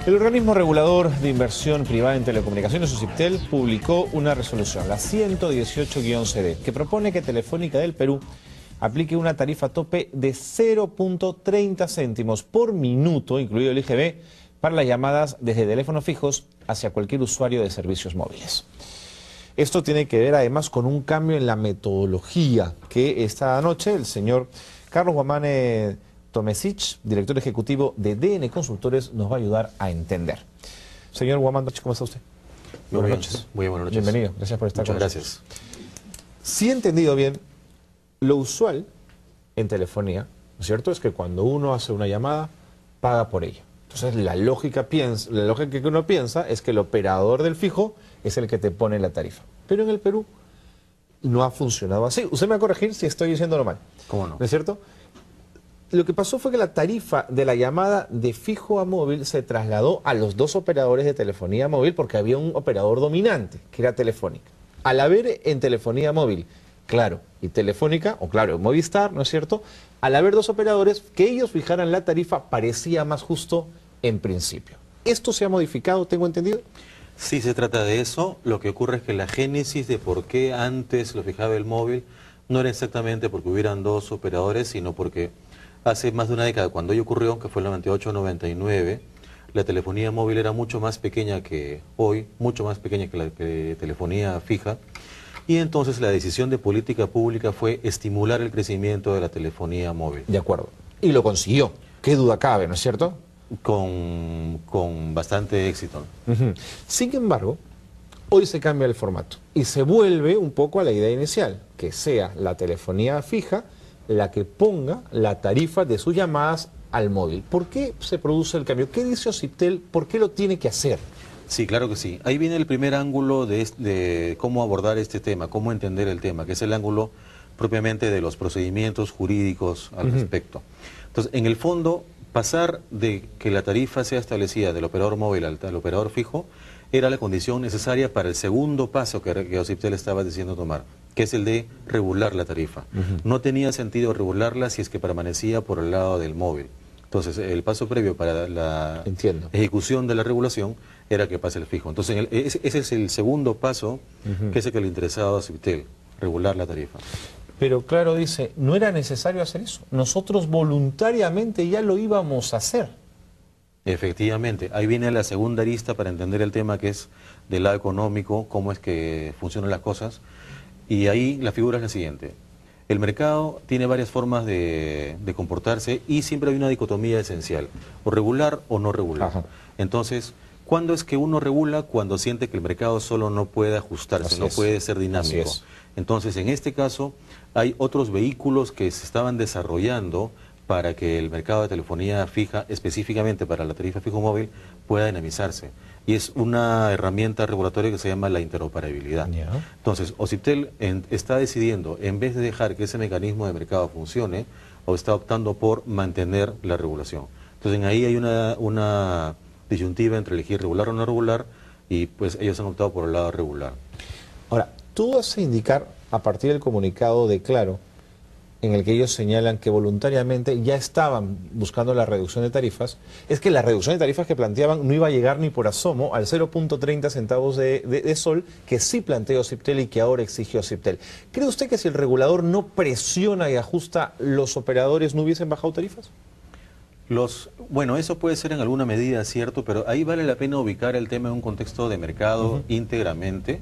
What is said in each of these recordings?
El organismo regulador de inversión privada en telecomunicaciones, OCIPTEL, publicó una resolución, la 118-CD, que propone que Telefónica del Perú aplique una tarifa tope de 0.30 céntimos por minuto, incluido el IGB, para las llamadas desde teléfonos fijos hacia cualquier usuario de servicios móviles. Esto tiene que ver además con un cambio en la metodología que esta noche el señor Carlos Guamane Tomesic, director ejecutivo de DN Consultores, nos va a ayudar a entender. Señor Guamane, ¿cómo está usted? Buenas noches. Muy buenas noches. Bienvenido, gracias por estar con nosotros. Muchas gracias. Si he entendido bien, lo usual en telefonía, ¿no es cierto?, es que cuando uno hace una llamada, paga por ella. Entonces la lógica que uno piensa es que el operador del fijo es el que te pone la tarifa. Pero en el Perú no ha funcionado así. Usted me va a corregir si estoy diciéndolo mal. ¿Cómo no? ¿No es cierto? Lo que pasó fue que la tarifa de la llamada de fijo a móvil se trasladó a los dos operadores de telefonía móvil porque había un operador dominante, que era Telefónica. Al haber en telefonía móvil Claro y Telefónica, o Claro, Movistar, ¿no es cierto?, al haber dos operadores, que ellos fijaran la tarifa parecía más justo en principio. ¿Esto se ha modificado, tengo entendido? Sí, se trata de eso. Lo que ocurre es que la génesis de por qué antes lo fijaba el móvil no era exactamente porque hubieran dos operadores, sino porque hace más de una década, cuando ello ocurrió, que fue el 98-99, la telefonía móvil era mucho más pequeña que hoy, mucho más pequeña que la telefonía fija, y entonces la decisión de política pública fue estimular el crecimiento de la telefonía móvil. De acuerdo. Y lo consiguió. Qué duda cabe, ¿no es cierto? Con bastante éxito. Sin embargo, hoy se cambia el formato y se vuelve un poco a la idea inicial, que sea la telefonía fija la que ponga la tarifa de sus llamadas al móvil. ¿Por qué se produce el cambio? ¿Qué dice OCIPTEL? ¿Por qué lo tiene que hacer? Sí, claro que sí. Ahí viene el primer ángulo de cómo abordar este tema, cómo entender el tema, que es el ángulo propiamente de los procedimientos jurídicos al respecto. Entonces, en el fondo, pasar de que la tarifa sea establecida del operador móvil al operador fijo era la condición necesaria para el segundo paso que OCIPTEL estaba diciendo tomar, que es el de regular la tarifa. No tenía sentido regularla si es que permanecía por el lado del móvil. Entonces, el paso previo para la ejecución de la regulación era que pase el fijo. Entonces, ese es el segundo paso que es el que le interesaba a OCIPTEL, regular la tarifa. Pero Claro dice, no era necesario hacer eso. Nosotros voluntariamente ya lo íbamos a hacer. Efectivamente, ahí viene la segunda arista para entender el tema, que es del lado económico, cómo es que funcionan las cosas. Y ahí la figura es la siguiente. El mercado tiene varias formas de comportarse y siempre hay una dicotomía esencial, o regular o no regular. Entonces, ¿cuándo es que uno regula? Cuando siente que el mercado solo no puede ajustarse, no puede ser dinámico. Entonces, en este caso, hay otros vehículos que se estaban desarrollando para que el mercado de telefonía fija, específicamente para la tarifa fijo móvil, pueda dinamizarse. Y es una herramienta regulatoria que se llama la interoperabilidad. Entonces, OCIPTEL está decidiendo, en vez de dejar que ese mecanismo de mercado funcione, o está optando por mantener la regulación. Entonces, ahí hay una disyuntiva entre elegir regular o no regular, y pues ellos han optado por el lado regular. Ahora, tú vas a indicar, a partir del comunicado de Claro, en el que ellos señalan que voluntariamente ya estaban buscando la reducción de tarifas, es que la reducción de tarifas que planteaban no iba a llegar ni por asomo al 0.30 centavos de sol que sí planteó OCIPTEL y que ahora exige OCIPTEL. ¿Cree usted que si el regulador no presiona y ajusta, los operadores no hubiesen bajado tarifas? Bueno, eso puede ser en alguna medida cierto, pero ahí vale la pena ubicar el tema en un contexto de mercado íntegramente.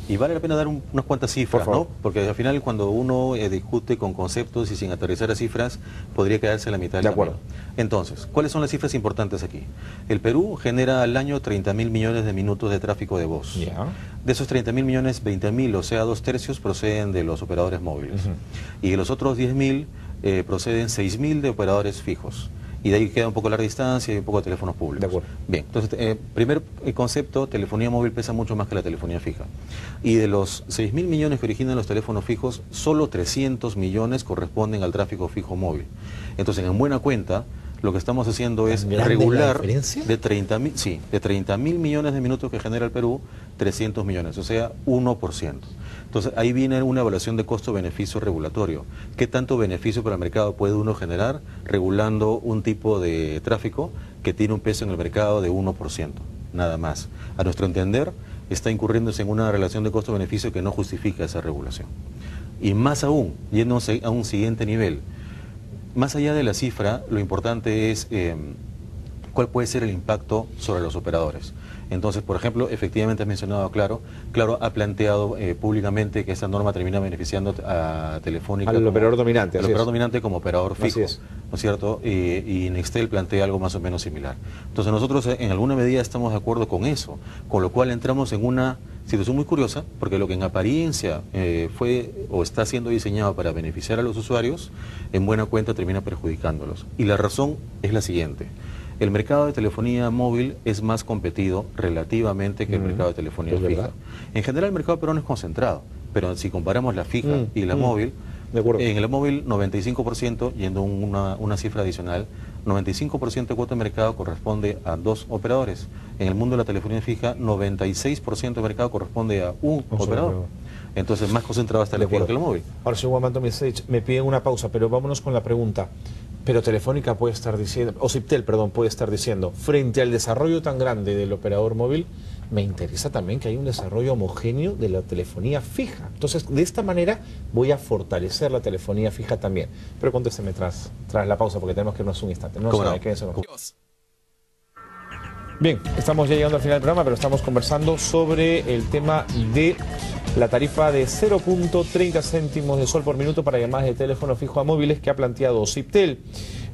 Y vale la pena dar unas cuantas cifras, ¿no? Porque al final cuando uno discute con conceptos y sin aterrizar a cifras, podría quedarse a la mitad del camino. Entonces, ¿cuáles son las cifras importantes aquí? El Perú genera al año 30.000 millones de minutos de tráfico de voz. De esos 30.000 millones, 20.000, o sea, 2/3 proceden de los operadores móviles. Y de los otros 10.000 proceden 6.000 de operadores fijos. Y de ahí queda un poco larga distancia y un poco de teléfonos públicos. De acuerdo. Bien, entonces, primer concepto, telefonía móvil pesa mucho más que la telefonía fija. Y de los 6.000 millones que originan los teléfonos fijos, solo 300 millones corresponden al tráfico fijo móvil. Entonces, en buena cuenta, lo que estamos haciendo es regular de 30.000 millones de minutos que genera el Perú, 300 millones, o sea, 1%. Entonces, ahí viene una evaluación de costo-beneficio regulatorio. ¿Qué tanto beneficio para el mercado puede uno generar regulando un tipo de tráfico que tiene un peso en el mercado de 1%? Nada más. A nuestro entender, está incurriéndose en una relación de costo-beneficio que no justifica esa regulación. Y más aún, yéndose a un siguiente nivel, más allá de la cifra, lo importante es cuál puede ser el impacto sobre los operadores. Entonces, por ejemplo, efectivamente has mencionado a Claro. Claro ha planteado públicamente que esta norma termina beneficiando a Telefónica. Al operador dominante. Al operador dominante como operador fijo. Así es. ¿No es cierto? Y Nextel plantea algo más o menos similar. Entonces, nosotros en alguna medida estamos de acuerdo con eso, con lo cual entramos en una situación muy curiosa, porque lo que en apariencia fue o está siendo diseñado para beneficiar a los usuarios, en buena cuenta termina perjudicándolos. Y la razón es la siguiente. El mercado de telefonía móvil es más competido relativamente que el mercado de telefonía fija. ¿Verdad? En general el mercado peruano es concentrado, pero si comparamos la fija y la móvil, en el móvil 95%, yendo una cifra adicional, 95% de cuota de mercado corresponde a 2 operadores. En el mundo de la telefonía fija, 96% de mercado corresponde a un operador. Entonces más concentrado está el fija que el móvil. Ahora, señor Guamán Tomisic, me piden una pausa, pero vámonos con la pregunta. Pero Telefónica puede estar diciendo, o Syptel, perdón, puede estar diciendo, frente al desarrollo tan grande del operador móvil, me interesa también que haya un desarrollo homogéneo de la telefonía fija. Entonces, de esta manera voy a fortalecer la telefonía fija también. Pero contésteme tras la pausa, porque tenemos que irnos un instante. No sabe, quédense con nosotros. Bien, estamos ya llegando al final del programa, pero estamos conversando sobre el tema de la tarifa de 0.30 céntimos de sol por minuto para llamadas de teléfono fijo a móviles que ha planteado Syptel.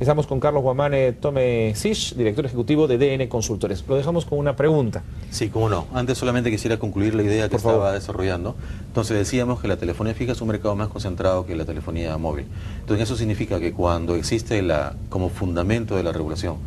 Estamos con Carlos Guamán Tomisic, director ejecutivo de DN Consultores. Lo dejamos con una pregunta. Sí, cómo no. Antes solamente quisiera concluir la idea que estaba desarrollando. Entonces decíamos que la telefonía fija es un mercado más concentrado que la telefonía móvil. Entonces eso significa que cuando existe como fundamento de la regulación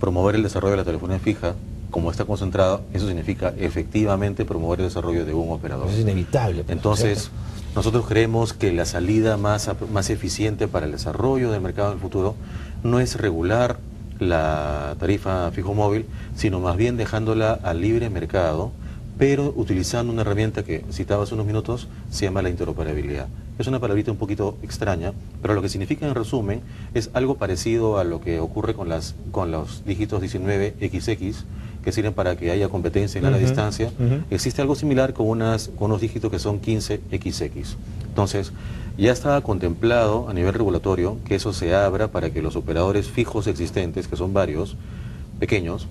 promover el desarrollo de la telefonía fija, como está concentrado, eso significa efectivamente promover el desarrollo de un operador. Eso es inevitable. Entonces, nosotros creemos que la salida más eficiente para el desarrollo del mercado en el futuro no es regular la tarifa fijo móvil, sino más bien dejándola al libre mercado, pero utilizando una herramienta que citaba hace unos minutos, se llama la interoperabilidad. Es una palabrita un poquito extraña, pero lo que significa en resumen es algo parecido a lo que ocurre con los dígitos 19XX, que sirven para que haya competencia en larga distancia. Existe algo similar con unos dígitos que son 15XX. Entonces, ya estaba contemplado a nivel regulatorio que eso se abra para que los operadores fijos existentes, que son varios, pequeños,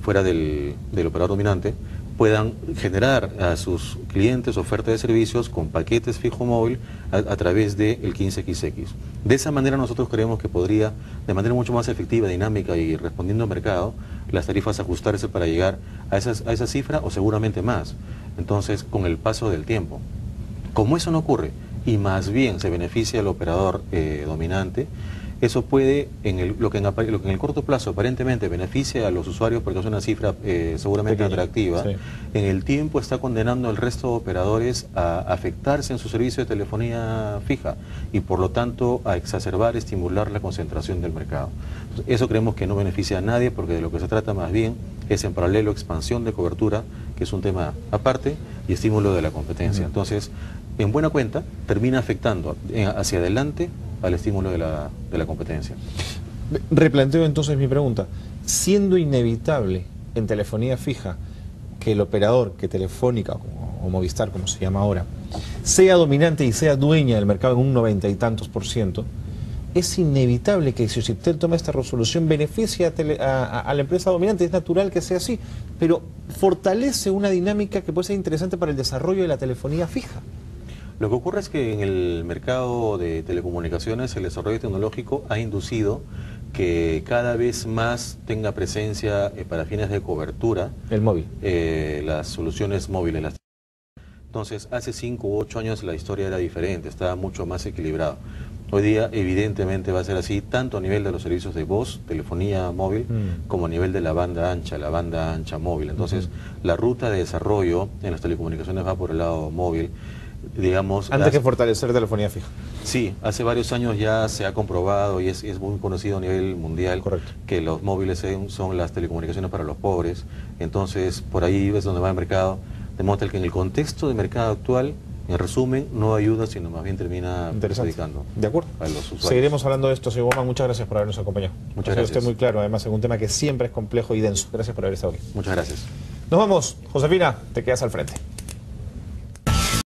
fuera del operador dominante, puedan generar a sus clientes oferta de servicios con paquetes fijo móvil a través del 15XX. De esa manera nosotros creemos que podría, de manera mucho más efectiva, dinámica y respondiendo al mercado, las tarifas ajustarse para llegar a esa cifra o seguramente más. Entonces, con el paso del tiempo. Como eso no ocurre y más bien se beneficia al operador dominante, eso puede, lo que en el corto plazo aparentemente beneficia a los usuarios porque es una cifra seguramente atractiva, en el tiempo está condenando al resto de operadores a afectarse en su servicio de telefonía fija y por lo tanto a exacerbar, estimular la concentración del mercado. Entonces, eso creemos que no beneficia a nadie porque de lo que se trata más bien es en paralelo expansión de cobertura, que es un tema aparte, y estímulo de la competencia. Entonces, en buena cuenta, termina afectando hacia adelante al estímulo de la competencia. Replanteo entonces mi pregunta. Siendo inevitable en telefonía fija que el operador, que Telefónica o Movistar, como se llama ahora, sea dominante y sea dueña del mercado en un 90 y tantos %, es inevitable que si Syptel toma esta resolución beneficie a la empresa dominante, es natural que sea así, pero fortalece una dinámica que puede ser interesante para el desarrollo de la telefonía fija. Lo que ocurre es que en el mercado de telecomunicaciones el desarrollo tecnológico ha inducido que cada vez más tenga presencia para fines de cobertura el móvil, las soluciones móviles. Entonces, hace 5 u 8 años la historia era diferente, estaba mucho más equilibrado. Hoy día, evidentemente, va a ser así, tanto a nivel de los servicios de voz, telefonía móvil, como a nivel de la banda ancha móvil. Entonces, la ruta de desarrollo en las telecomunicaciones va por el lado móvil. Digamos, antes que fortalecer telefonía fija. Sí, hace varios años ya se ha comprobado y es muy conocido a nivel mundial que los móviles son las telecomunicaciones para los pobres. Entonces, por ahí es donde va el mercado. demuestra que en el contexto de mercado actual, en resumen, no ayuda, sino más bien termina perjudicando de acuerdo a los usuarios. Seguiremos hablando de esto, señor Bowman. Muchas gracias por habernos acompañado. Muchas gracias. Usted muy claro, además, en un tema que siempre es complejo y denso. Gracias por haber estado aquí. Muchas gracias. Nos vamos. Josefina, te quedas al frente.